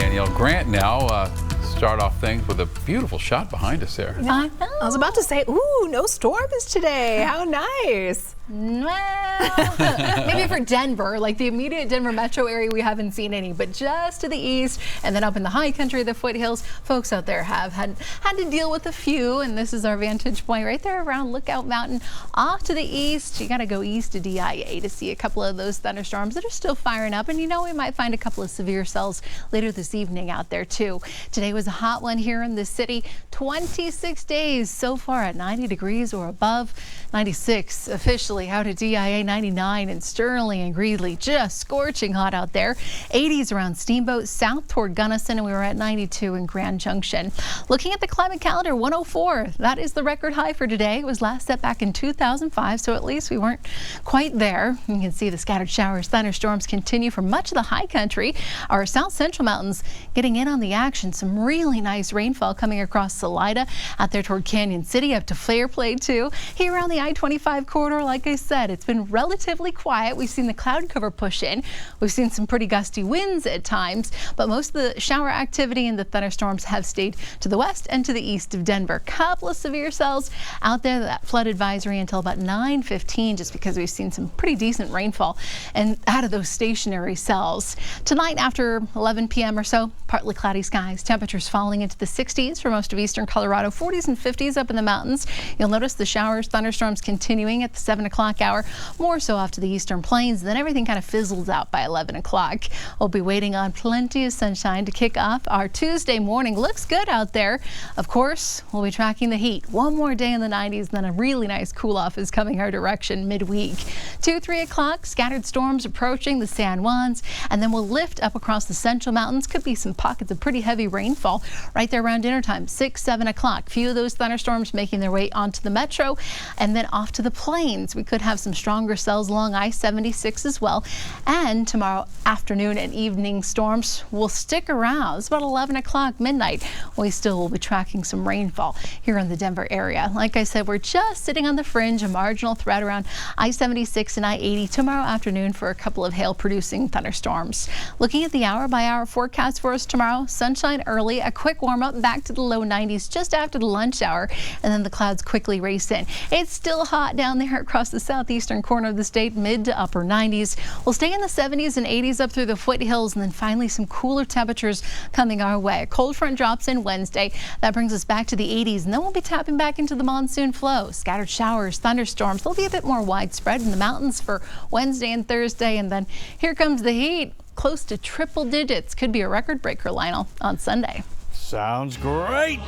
Danielle Grant now start off things with a beautiful shot behind us there. I was about to say, ooh, no storms today. How nice. Well, maybe for Denver, like the immediate Denver metro area, we haven't seen any, but just to the east and then up in the high country, the foothills, folks out there have had to deal with a few, and this is our vantage point right there around Lookout Mountain. Off to the east, you got to go east to DIA to see a couple of those thunderstorms that are still firing up, and you know we might find a couple of severe cells later this evening out there too. Today was a hot one here in the city. 26 days so far at 90 degrees or above. 96 officially out at DIA, 99 in Sterling and Greeley, just scorching hot out there. 80s around Steamboat, south toward Gunnison, and we were at 92 in Grand Junction. Looking at the climate calendar, 104, that is the record high for today. It was last set back in 2005, so at least we weren't quite there. You can see the scattered showers, thunderstorms continue for much of the high country. Our south central mountains getting in on the action. Some really nice rainfall coming across Salida out there toward Canyon City, up to Fairplay too. Here around the I-25 corridor, like I said, it's been relatively quiet. We've seen the cloud cover push in. We've seen some pretty gusty winds at times, but most of the shower activity and the thunderstorms have stayed to the west and to the east of Denver. Couple of severe cells out there, that flood advisory until about 9:15, just because we've seen some pretty decent rainfall and out of those stationary cells. Tonight after 11 p.m. or so, partly cloudy skies, temperatures falling into the 60s for most of eastern Colorado, 40s and 50s up in the mountains. You'll notice the showers, thunderstorms continuing at the 7 o'clock hour, more so off to the eastern plains. Then everything kind of fizzles out by 11 o'clock. We'll be waiting on plenty of sunshine to kick off our Tuesday morning. Looks good out there. Of course, we'll be tracking the heat. One more day in the 90s, then a really nice cool off is coming our direction midweek. 2-3 o'clock, scattered storms approaching the San Juans, and then we'll lift up across the central mountains. Could be some pockets of pretty heavy rainfall right there around dinner time, 6-7 o'clock. Few of those thunderstorms making their way onto the metro, and then off to the plains. We could have some stronger cells along I-76 as well. And tomorrow afternoon and evening storms will stick around. It's about 11 o'clock midnight. We still will be tracking some rainfall here in the Denver area. Like I said, we're just sitting on the fringe, a marginal threat around I-76 and I-80 tomorrow afternoon for a couple of hail-producing thunderstorms. Looking at the hour-by-hour forecast for us tomorrow, sunshine early, a quick warm-up back to the low 90s just after the lunch hour, and then the clouds quickly race in. It's still hot down there across the southeastern corner of the state, mid to upper 90s. We'll stay in the 70s and 80s up through the foothills, and then finally some cooler temperatures coming our way. A cold front drops in Wednesday. That brings us back to the 80s, and then we'll be tapping back into the monsoon flow. Scattered showers, thunderstorms. They'll be a bit more widespread in the mountains for Wednesday and Thursday, and then here comes the heat. Close to triple digits. Could be a record breaker, Lionel, on Sunday. Sounds great.